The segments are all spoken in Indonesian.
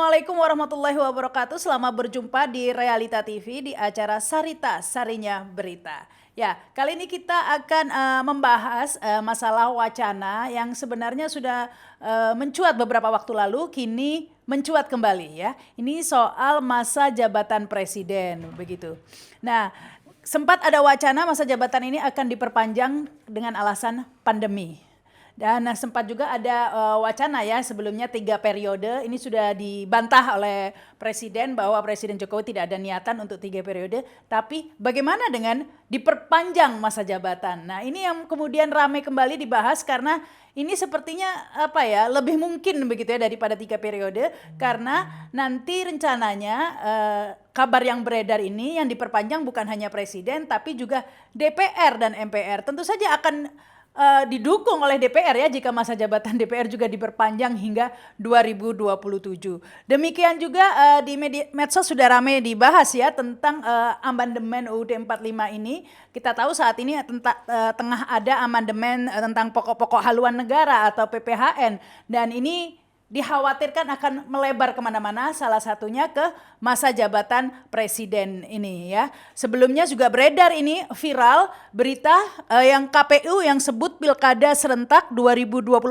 Assalamualaikum warahmatullahi wabarakatuh. Selamat berjumpa di Realita TV di acara Sarita Sarinya Berita. Ya, kali ini kita akan membahas masalah wacana yang sebenarnya sudah mencuat beberapa waktu lalu, kini mencuat kembali ya. Ini soal masa jabatan presiden, begitu. Nah, sempat ada wacana masa jabatan ini akan diperpanjang dengan alasan pandemi. Dan sempat juga ada wacana ya sebelumnya 3 periode, ini sudah dibantah oleh Presiden bahwa Presiden Jokowi tidak ada niatan untuk 3 periode, tapi bagaimana dengan diperpanjang masa jabatan? Nah ini yang kemudian ramai kembali dibahas karena ini sepertinya apa ya lebih mungkin begitu ya daripada 3 periode karena nanti rencananya kabar yang beredar ini yang diperpanjang bukan hanya Presiden tapi juga DPR dan MPR. Tentu saja akan didukung oleh DPR ya jika masa jabatan DPR juga diperpanjang hingga 2027. Demikian juga di medsos sudah ramai dibahas ya tentang amandemen UUD 45 ini. Kita tahu saat ini tengah ada amandemen tentang pokok-pokok haluan negara atau PPHN dan ini dikhawatirkan akan melebar kemana-mana, salah satunya ke masa jabatan presiden ini ya. Sebelumnya juga beredar ini viral berita yang KPU yang sebut pilkada serentak 2024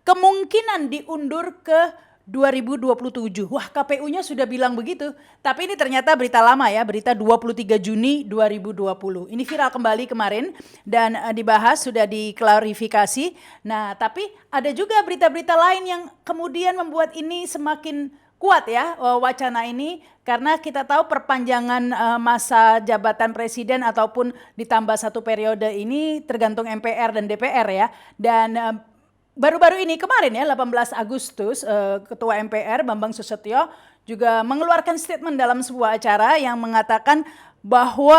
kemungkinan diundur ke 2027. Wah, KPU-nya sudah bilang begitu. Tapi ini ternyata berita lama ya, berita 23 Juni 2020. Ini viral kembali kemarin dan dibahas, sudah diklarifikasi. Nah, tapi ada juga berita-berita lain yang kemudian membuat ini semakin kuat ya wacana ini karena kita tahu perpanjangan masa jabatan presiden ataupun ditambah 1 periode ini tergantung MPR dan DPR ya. Dan baru-baru ini kemarin ya 18 Agustus Ketua MPR Bambang Susatyo juga mengeluarkan statement dalam sebuah acara yang mengatakan bahwa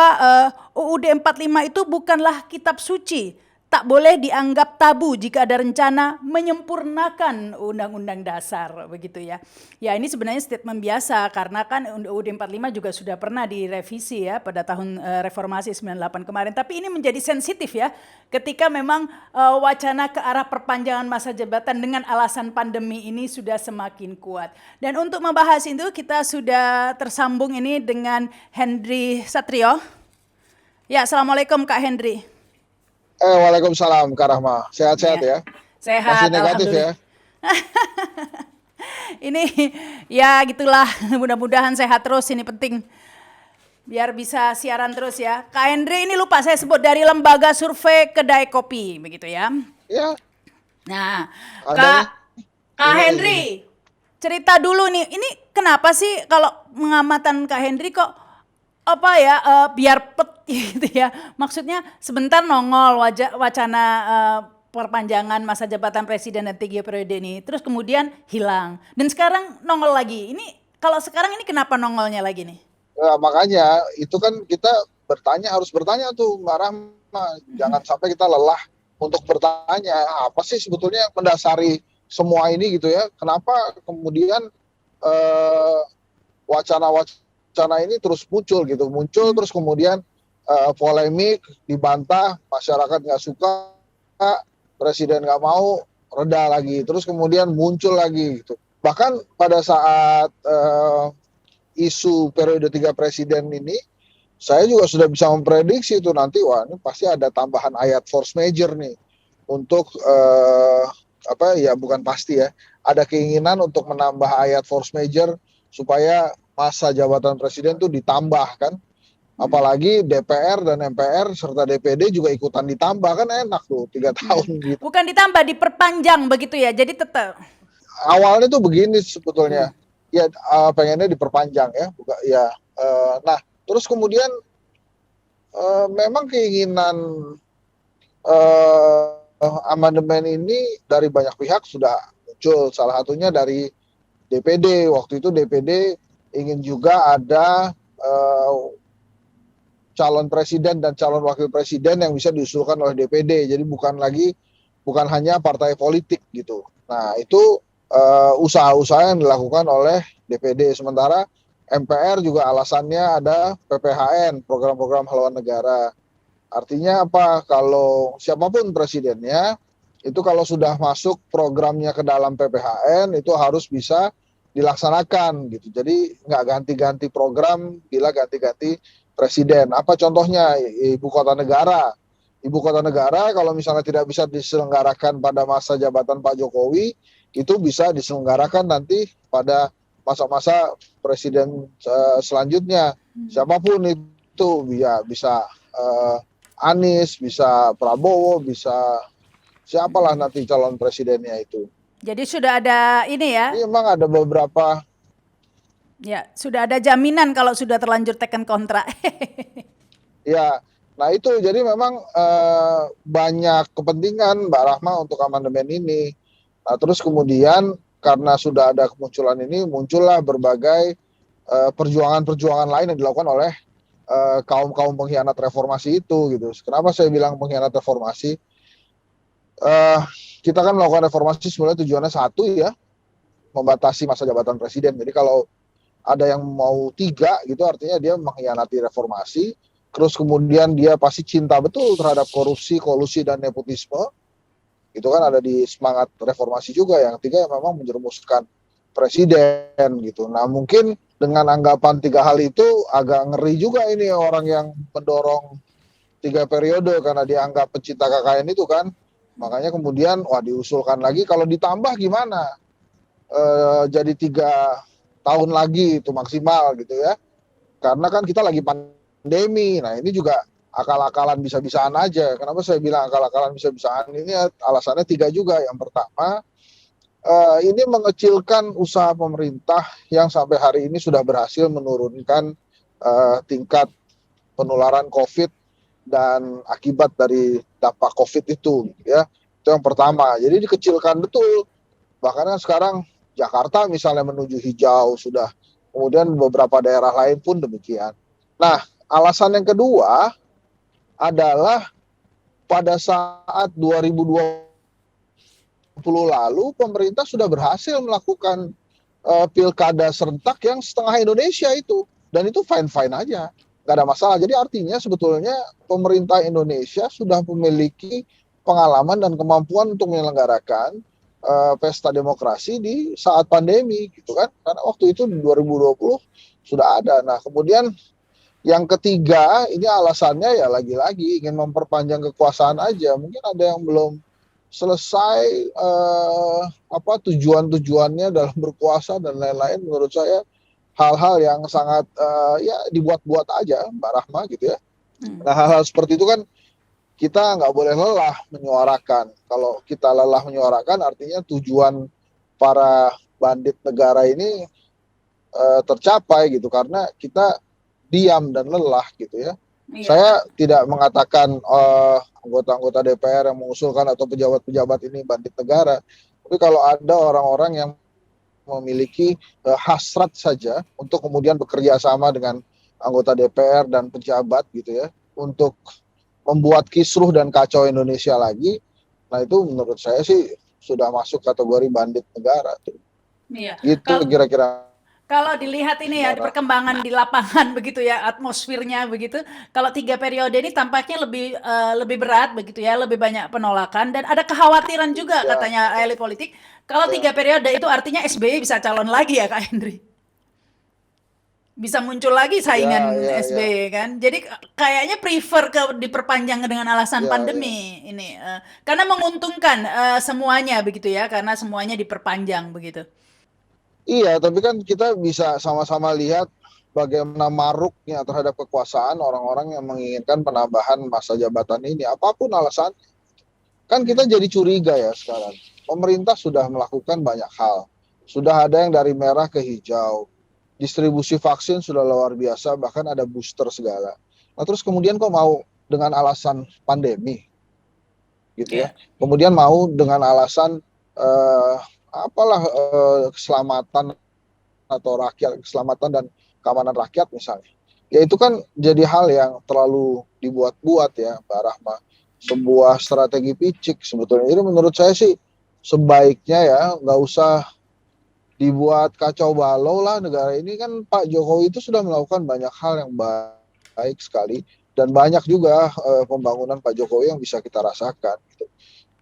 UUD 45 itu bukanlah kitab suci. Tak boleh dianggap tabu jika ada rencana menyempurnakan Undang-Undang Dasar begitu ya. Ya ini sebenarnya statement biasa karena kan UUD 45 juga sudah pernah direvisi ya pada tahun reformasi 98 kemarin. Tapi ini menjadi sensitif ya ketika memang wacana ke arah perpanjangan masa jabatan dengan alasan pandemi ini sudah semakin kuat. Dan untuk membahas itu kita sudah tersambung ini dengan Hendry Satrio. Ya, Assalamualaikum Kak Hendry. Waalaikumsalam Kak Rahma. Sehat-sehat ya. Sehat, Masih negatif ya. Ini ya gitulah, mudah-mudahan sehat terus, ini penting. Biar bisa siaran terus ya. Kak Hendry ini lupa saya sebut dari lembaga survei Kedai Kopi begitu ya. Ya. Nah, Kak Hendry, cerita dulu nih. Ini kenapa sih kalau mengamatan Kak Hendry kok apa ya biar pet gitu ya. Maksudnya sebentar nongol wacana perpanjangan masa jabatan presiden dan 3 periode ini. Terus kemudian hilang. Dan sekarang nongol lagi. Ini kalau sekarang ini kenapa nongolnya lagi nih? Nah, makanya itu kan kita harus bertanya tuh Mbak Rahma. Jangan sampai kita lelah untuk bertanya apa sih sebetulnya yang mendasari semua ini gitu ya. Kenapa kemudian wacana ini terus muncul terus kemudian polemik, dibantah, masyarakat nggak suka, presiden nggak mau, reda lagi, terus kemudian muncul lagi gitu. Bahkan pada saat isu periode 3 presiden ini, saya juga sudah bisa memprediksi itu nanti, wah ini pasti ada tambahan ayat force major nih untuk bukan pasti ya, ada keinginan untuk menambah ayat force major supaya masa jabatan presiden tuh ditambah kan. Apalagi DPR dan MPR serta DPD juga ikutan ditambah, kan enak tuh 3 tahun gitu. Bukan ditambah, diperpanjang begitu ya, jadi tetap. Awalnya tuh begini sebetulnya, ya pengennya diperpanjang ya. Nah terus kemudian memang keinginan amandemen ini dari banyak pihak sudah muncul, salah satunya dari DPD. Waktu itu DPD ingin juga ada calon presiden dan calon wakil presiden yang bisa diusulkan oleh DPD. Jadi bukan hanya partai politik gitu. Nah itu usaha-usaha yang dilakukan oleh DPD. Sementara MPR juga alasannya ada PPHN, program-program haluan negara. Artinya apa? Kalau siapapun presidennya, itu kalau sudah masuk programnya ke dalam PPHN, itu harus bisa dilaksanakan gitu. Jadi nggak ganti-ganti program bila ganti-ganti presiden. Apa contohnya? Ibu kota negara. Ibu kota negara kalau misalnya tidak bisa diselenggarakan pada masa jabatan Pak Jokowi, itu bisa diselenggarakan nanti pada masa-masa presiden selanjutnya. Siapapun itu, ya bisa Anies, bisa Prabowo, bisa siapalah nanti calon presidennya itu. Jadi sudah ada ini ya, Ini memang ada beberapa. ya sudah ada jaminan kalau sudah terlanjur teken kontrak. Ya, nah itu jadi memang banyak kepentingan Mbak Rahma untuk amandemen ini. Nah, terus kemudian karena sudah ada kemunculan ini, muncullah berbagai perjuangan-perjuangan lain yang dilakukan oleh kaum-kaum pengkhianat reformasi itu gitu. Kenapa saya bilang pengkhianat reformasi? Eh, kita kan melakukan reformasi sebenarnya tujuannya satu ya, membatasi masa jabatan presiden. Jadi kalau ada yang mau 3 gitu artinya dia mengkhianati reformasi. Terus kemudian dia pasti cinta betul terhadap korupsi, kolusi, dan nepotisme. Itu kan ada di semangat reformasi juga. Yang 3 yang memang menjerumuskan presiden gitu. Nah mungkin dengan anggapan 3 hal itu agak ngeri juga ini orang yang mendorong 3 periode karena dianggap pecinta KKN itu kan. Makanya kemudian wah diusulkan lagi kalau ditambah gimana? Jadi 3 tahun lagi itu maksimal gitu ya. Karena kan kita lagi pandemi. Nah ini juga akal-akalan bisa-bisaan aja. Kenapa saya bilang akal-akalan bisa-bisaan? Ini alasannya 3 juga. Yang pertama, ini mengecilkan usaha pemerintah yang sampai hari ini sudah berhasil menurunkan tingkat penularan COVID dan akibat dari dampak COVID itu, ya. Itu yang pertama. Jadi dikecilkan betul. Bahkan kan sekarang Jakarta misalnya menuju hijau sudah. Kemudian beberapa daerah lain pun demikian. Nah, alasan yang kedua adalah pada saat 2020 lalu pemerintah sudah berhasil melakukan pilkada serentak yang setengah Indonesia itu. Dan itu fine-fine aja. Nggak ada masalah. Jadi artinya sebetulnya pemerintah Indonesia sudah memiliki pengalaman dan kemampuan untuk menyelenggarakan pesta demokrasi di saat pandemi gitu kan. Karena waktu itu di 2020 sudah ada. Nah, kemudian yang ketiga, ini alasannya ya lagi-lagi ingin memperpanjang kekuasaan aja. Mungkin ada yang belum selesai tujuan-tujuannya dalam berkuasa dan lain-lain. Menurut saya hal-hal yang sangat ya dibuat-buat aja Mbak Rahma gitu ya. Nah hal-hal seperti itu kan kita nggak boleh lelah menyuarakan. Kalau kita lelah menyuarakan artinya tujuan para bandit negara ini tercapai gitu karena kita diam dan lelah gitu ya. Iya. Saya tidak mengatakan anggota-anggota DPR yang mengusulkan atau pejabat-pejabat ini bandit negara. Tapi kalau ada orang-orang yang memiliki hasrat saja untuk kemudian bekerja sama dengan anggota DPR dan pejabat gitu ya untuk membuat kisruh dan kacau Indonesia lagi, nah itu menurut saya sih sudah masuk kategori bandit negara tuh. Iya. Gitu kira-kira. Kalau dilihat ini ya di perkembangan di lapangan begitu ya atmosfernya begitu. Kalau 3 periode ini tampaknya lebih berat begitu ya, lebih banyak penolakan dan ada kekhawatiran juga Ya, katanya elit politik. Kalau 3 periode itu artinya SBY bisa calon lagi ya Kak Hendri. Bisa muncul lagi saingan ya. SBY kan. Jadi kayaknya prefer ke diperpanjang dengan alasan Ya, ya. pandemi ini. Karena menguntungkan semuanya begitu ya, karena semuanya diperpanjang begitu. Iya, tapi kan kita bisa sama-sama lihat bagaimana maruknya terhadap kekuasaan orang-orang yang menginginkan penambahan masa jabatan ini. Apapun alasan, kan kita jadi curiga ya sekarang. Pemerintah sudah melakukan banyak hal. Sudah ada yang dari merah ke hijau. Distribusi vaksin sudah luar biasa, bahkan ada booster segala. Nah, terus kemudian kok mau dengan alasan pandemi, gitu ya. Kemudian mau dengan alasan keselamatan atau rakyat, keselamatan dan keamanan rakyat misalnya. Ya itu kan jadi hal yang terlalu dibuat-buat ya, Mbak Rahma. Sebuah strategi picik sebetulnya. Jadi menurut saya sih sebaiknya ya nggak usah dibuat kacau balau lah negara ini. Kan Pak Jokowi itu sudah melakukan banyak hal yang baik sekali dan banyak juga pembangunan Pak Jokowi yang bisa kita rasakan gitu.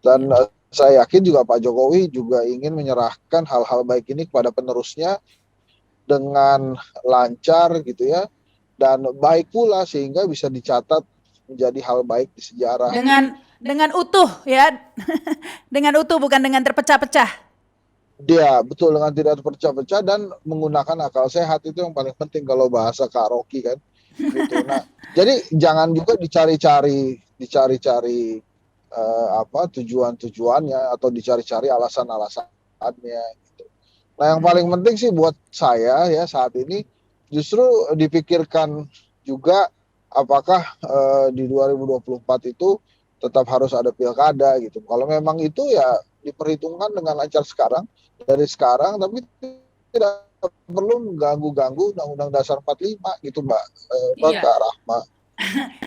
Dan saya yakin juga Pak Jokowi juga ingin menyerahkan hal-hal baik ini kepada penerusnya dengan lancar gitu ya, dan baik pula sehingga bisa dicatat menjadi hal baik di sejarah. Dengan utuh ya, dengan utuh bukan dengan terpecah-pecah. Dia betul, dengan tidak terpecah-pecah dan menggunakan akal sehat, itu yang paling penting kalau bahasa Kak Rocky kan gitu. Nah, jadi jangan juga dicari-cari tujuan-tujuannya atau dicari-cari alasan-alasannya gitu. Nah, yang paling penting sih buat saya ya saat ini justru dipikirkan juga apakah di 2024 itu tetap harus ada pilkada gitu. Kalau memang itu ya diperhitungkan dengan lancar dari sekarang, tapi tidak perlu mengganggu Undang-Undang Dasar 45 gitu Iya. Kak Rahma.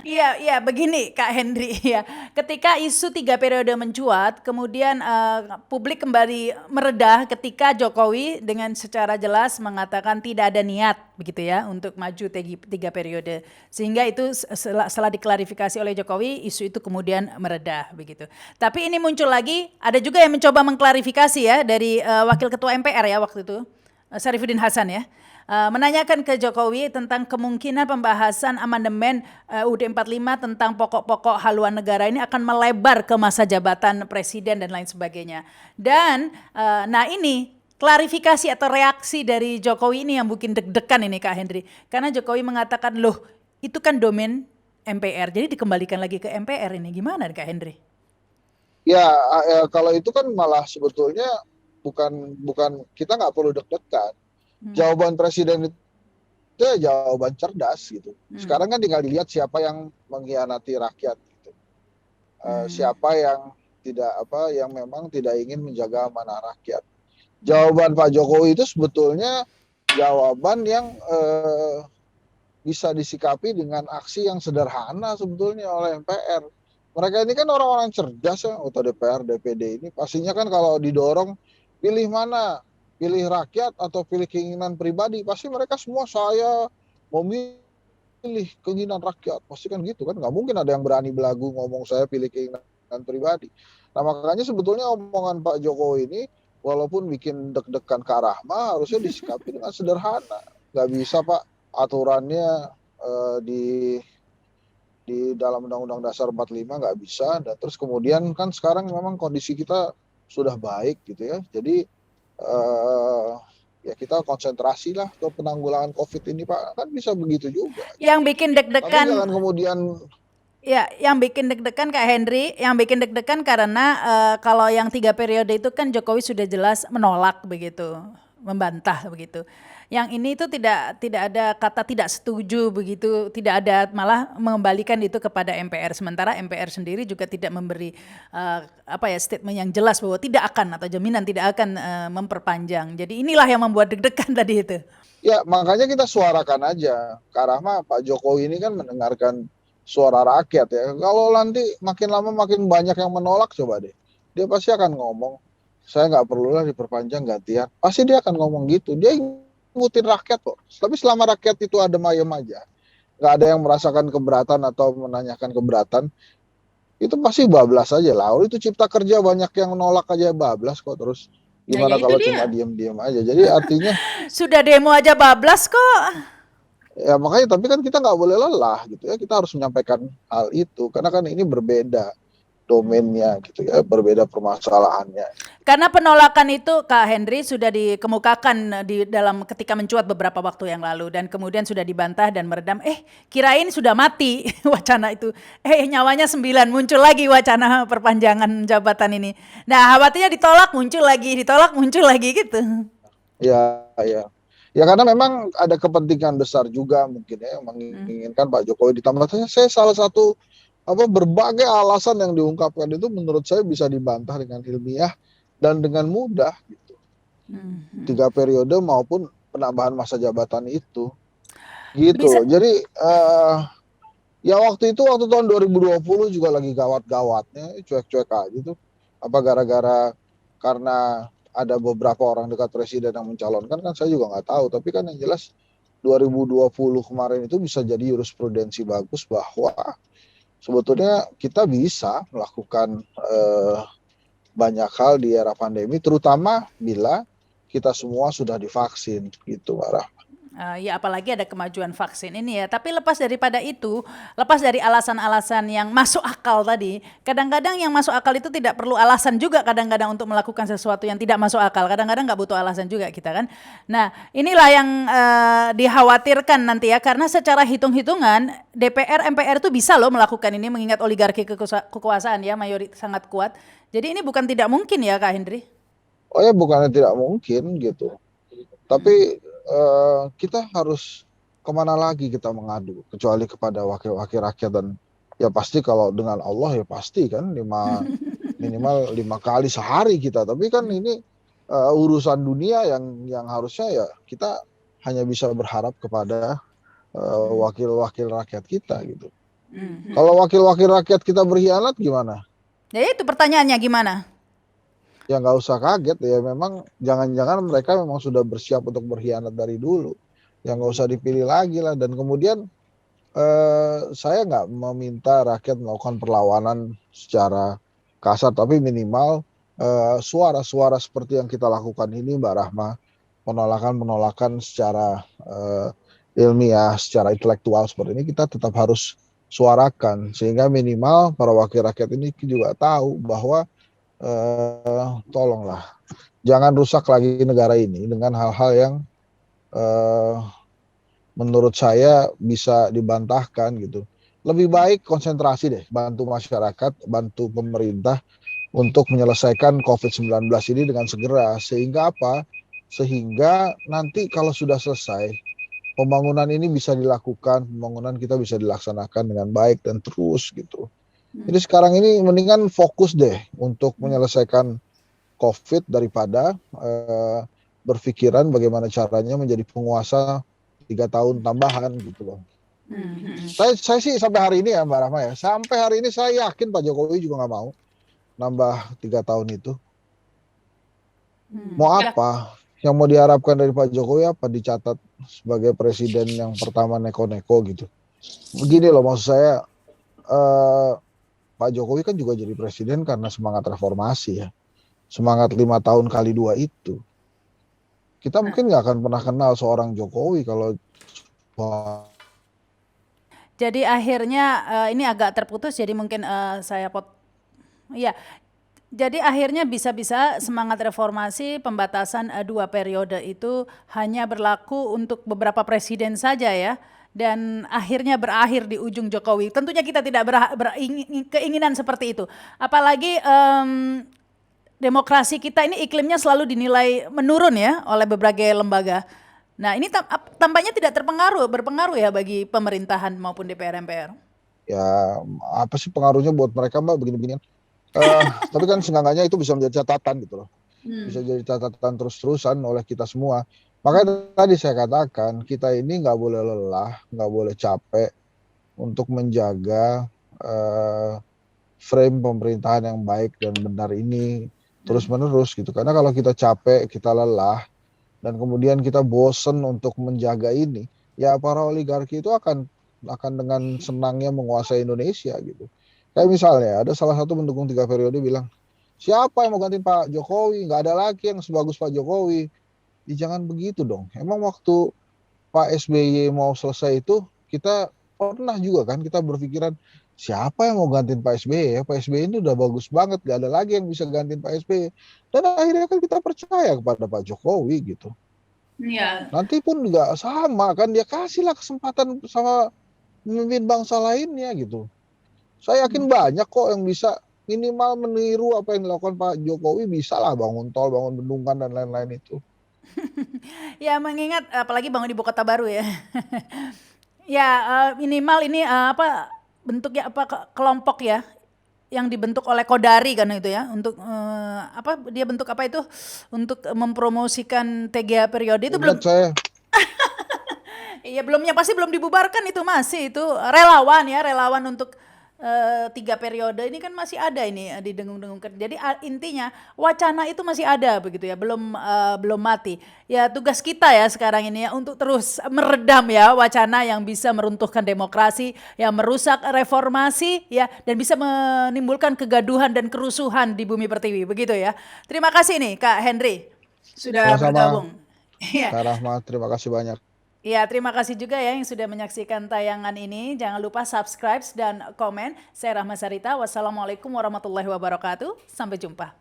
Iya, iya, begini Kak Hendri ya. Ketika isu 3 periode mencuat, kemudian publik kembali meredah ketika Jokowi dengan secara jelas mengatakan tidak ada niat begitu ya untuk maju 3 periode. Sehingga itu setelah diklarifikasi oleh Jokowi, isu itu kemudian meredah begitu. Tapi ini muncul lagi, ada juga yang mencoba mengklarifikasi ya dari Wakil Ketua MPR ya waktu itu, Syarifudin Hasan ya. Menanyakan ke Jokowi tentang kemungkinan pembahasan amandemen UUD 45 tentang pokok-pokok haluan negara ini akan melebar ke masa jabatan presiden dan lain sebagainya. Dan nah ini klarifikasi atau reaksi dari Jokowi ini yang bikin deg-degan ini Kak Hendri. Karena Jokowi mengatakan loh itu kan domain MPR, jadi dikembalikan lagi ke MPR ini. Gimana Kak Hendri? Ya, kalau itu kan malah sebetulnya bukan bukan kita nggak perlu deg-degan. Jawaban presiden itu ya jawaban cerdas gitu. Sekarang kan tinggal dilihat siapa yang mengkhianati rakyat gitu. Siapa yang yang memang tidak ingin menjaga amanah rakyat. Jawaban Pak Jokowi itu sebetulnya jawaban yang bisa disikapi dengan aksi yang sederhana sebetulnya oleh MPR. Mereka ini kan orang-orang cerdas ya, atau DPR, DPD ini pastinya kan kalau didorong pilih mana, pilih rakyat atau pilih keinginan pribadi, pasti mereka semua saya memilih keinginan rakyat, pasti kan gitu kan, nggak mungkin ada yang berani belagu ngomong saya pilih keinginan pribadi. Nah makanya sebetulnya omongan Pak Jokowi ini walaupun bikin deg-degan Kak Rahma harusnya disikapi dengan sederhana. Nggak bisa Pak aturannya di dalam Undang-Undang Dasar 45 nggak bisa, dan terus kemudian kan sekarang memang kondisi kita sudah baik gitu ya, jadi ya kita konsentrasi lah ke penanggulangan COVID ini Pak, kan bisa begitu juga. Yang bikin Tapi deg-degan jangan kemudian ya, yang bikin deg-degan Kak Hendri, yang bikin deg-degan karena kalau yang 3 periode itu kan Jokowi sudah jelas menolak begitu, membantah begitu. Yang ini itu tidak ada kata tidak setuju begitu, tidak ada, malah mengembalikan itu kepada MPR. Sementara MPR sendiri juga tidak memberi statement yang jelas bahwa tidak akan atau jaminan tidak akan memperpanjang. Jadi inilah yang membuat deg-degan tadi itu. ya makanya kita suarakan aja karena Pak Jokowi ini kan mendengarkan suara rakyat ya. Kalau nanti makin lama makin banyak yang menolak, coba deh, dia pasti akan ngomong saya nggak perlulah diperpanjang gantian, pasti dia akan ngomong gitu. Dia ngikutin rakyat kok. Tapi selama rakyat itu adem ayem aja, nggak ada yang merasakan keberatan atau menanyakan keberatan, itu pasti bablas aja lah. Itu cipta kerja banyak yang menolak aja bablas kok terus. Nah, ya Gimana itu kalau cuma dia. diem-diem aja? Jadi artinya Sudah demo aja bablas kok. ya makanya, tapi kan kita nggak boleh lelah gitu ya. Kita harus menyampaikan hal itu karena kan ini berbeda domainnya gitu ya, berbeda permasalahannya. Karena penolakan itu Kak Hendri sudah dikemukakan di dalam ketika mencuat beberapa waktu yang lalu dan kemudian sudah dibantah dan meredam. Kirain sudah mati wacana itu. Nyawanya 9, muncul lagi wacana perpanjangan jabatan ini. Nah, khawatirnya ditolak muncul lagi gitu. Ya, ya. Ya karena memang ada kepentingan besar juga mungkin ya yang menginginkan Pak Jokowi ditambah. Saya salah satu berbagai alasan yang diungkapkan itu menurut saya bisa dibantah dengan ilmiah dan dengan mudah gitu. 3 periode maupun penambahan masa jabatan itu gitu Bisa. loh. Jadi ya waktu tahun 2020 juga lagi gawat-gawatnya, cuek-cuek aja tuh. Apa gara-gara karena ada beberapa orang dekat presiden yang mencalonkan, kan saya juga nggak tahu. Tapi kan yang jelas 2020 kemarin itu bisa jadi jurisprudensi bagus bahwa sebetulnya kita bisa melakukan banyak hal di era pandemi, terutama bila kita semua sudah divaksin gitu, Mbak Rahma. Ya apalagi ada kemajuan vaksin ini ya. Tapi lepas daripada itu, lepas dari alasan-alasan yang masuk akal tadi, kadang-kadang yang masuk akal itu tidak perlu alasan juga kadang-kadang untuk melakukan sesuatu yang tidak masuk akal. Kadang-kadang nggak butuh alasan juga kita kan. Nah inilah yang dikhawatirkan nanti ya, karena secara hitung-hitungan DPR, MPR itu bisa loh melakukan ini mengingat oligarki kekuasaan ya, mayoritas sangat kuat. Jadi ini bukan tidak mungkin ya Kak Hendri? Oh ya, bukannya tidak mungkin gitu. Tapi kita harus kemana lagi kita mengadu kecuali kepada wakil-wakil rakyat, dan ya pasti kalau dengan Allah ya pasti kan minimal 5 kali sehari kita. Tapi kan ini urusan dunia yang harusnya ya kita hanya bisa berharap kepada wakil-wakil rakyat kita gitu. Kalau wakil-wakil rakyat kita berkhianat gimana? Ya itu pertanyaannya gimana? Ya nggak usah kaget ya, memang jangan-jangan mereka memang sudah bersiap untuk berkhianat dari dulu. Ya nggak usah dipilih lagi lah. Dan kemudian saya nggak meminta rakyat melakukan perlawanan secara kasar, tapi minimal suara-suara seperti yang kita lakukan ini, Mbak Rahma, penolakan-penolakan secara ilmiah, secara intelektual seperti ini kita tetap harus suarakan, sehingga minimal para wakil rakyat ini juga tahu bahwa tolonglah jangan rusak lagi negara ini dengan hal-hal yang menurut saya bisa dibantahkan gitu. Lebih baik konsentrasi deh, bantu masyarakat, bantu pemerintah untuk menyelesaikan COVID-19 ini dengan segera. Sehingga apa? Sehingga nanti kalau sudah selesai, pembangunan ini bisa dilakukan, pembangunan kita bisa dilaksanakan dengan baik dan terus gitu. Jadi sekarang ini mendingan fokus deh untuk menyelesaikan COVID daripada berpikiran bagaimana caranya menjadi penguasa 3 tahun tambahan gitu loh. Saya sih sampai hari ini ya Mbak Rahma ya, sampai hari ini saya yakin Pak Jokowi juga nggak mau nambah 3 tahun itu. Mau apa? Yang mau diharapkan dari Pak Jokowi apa? Dicatat sebagai presiden yang pertama neko-neko gitu. Begini loh maksud saya, Pak Jokowi kan juga jadi presiden karena semangat reformasi ya. Semangat 5 tahun kali 2 itu. Kita mungkin nggak akan pernah kenal seorang Jokowi kalau Jadi akhirnya ini agak terputus, jadi mungkin ya. Jadi akhirnya bisa-bisa semangat reformasi pembatasan 2 periode itu hanya berlaku untuk beberapa presiden saja ya. Dan akhirnya berakhir di ujung Jokowi. Tentunya kita tidak keinginan seperti itu. Apalagi demokrasi kita ini iklimnya selalu dinilai menurun ya oleh berbagai lembaga. Nah ini tampaknya tidak berpengaruh ya bagi pemerintahan maupun DPR MPR. Ya apa sih pengaruhnya buat mereka Mbak begini-beginian. Tapi kan seenggaknya itu bisa menjadi catatan gitu loh. Bisa jadi catatan terus-terusan oleh kita semua. Makanya tadi saya katakan kita ini nggak boleh lelah, nggak boleh capek untuk menjaga frame pemerintahan yang baik dan benar ini terus-menerus gitu. Karena kalau kita capek, kita lelah, dan kemudian kita bosen untuk menjaga ini, ya para oligarki itu akan dengan senangnya menguasai Indonesia gitu. Kayak misalnya ada salah satu pendukung 3 periode bilang, siapa yang mau gantiin Pak Jokowi? Nggak ada lagi yang sebagus Pak Jokowi. Jangan begitu dong. Emang waktu Pak SBY mau selesai itu kita pernah juga kan kita berpikiran siapa yang mau gantiin Pak SBY ya? Pak SBY ini udah bagus banget, gak ada lagi yang bisa gantiin Pak SBY. Dan akhirnya kan kita percaya kepada Pak Jokowi gitu. Iya. Nanti pun juga sama kan, dia kasihlah kesempatan sama pemimpin bangsa lainnya gitu. Saya yakin banyak kok yang bisa minimal meniru apa yang dilakukan Pak Jokowi, bisa lah bangun tol, bangun bendungan dan lain-lain itu. Ya mengingat apalagi bangun ibu kota baru ya. Ya minimal ini bentuknya kelompok ya yang dibentuk oleh Kodari kan itu ya untuk dia bentuk apa itu untuk mempromosikan 3 periode itu belum. Saya. Iya belum dibubarkan itu masih itu relawan ya, relawan untuk 3 periode ini kan masih ada ini didengung-dengungkan. Jadi intinya wacana itu masih ada begitu ya, belum mati. Ya tugas kita ya sekarang ini ya untuk terus meredam ya wacana yang bisa meruntuhkan demokrasi, yang merusak reformasi ya dan bisa menimbulkan kegaduhan dan kerusuhan di Bumi Pertiwi begitu ya. Terima kasih nih Kak Henry sudah Sama-sama bergabung. Iya. Kak Rahmat, terima kasih banyak. Ya, terima kasih juga ya yang sudah menyaksikan tayangan ini. Jangan lupa subscribe dan komen. Saya Rahma Sarita. Wassalamualaikum warahmatullahi wabarakatuh. Sampai jumpa.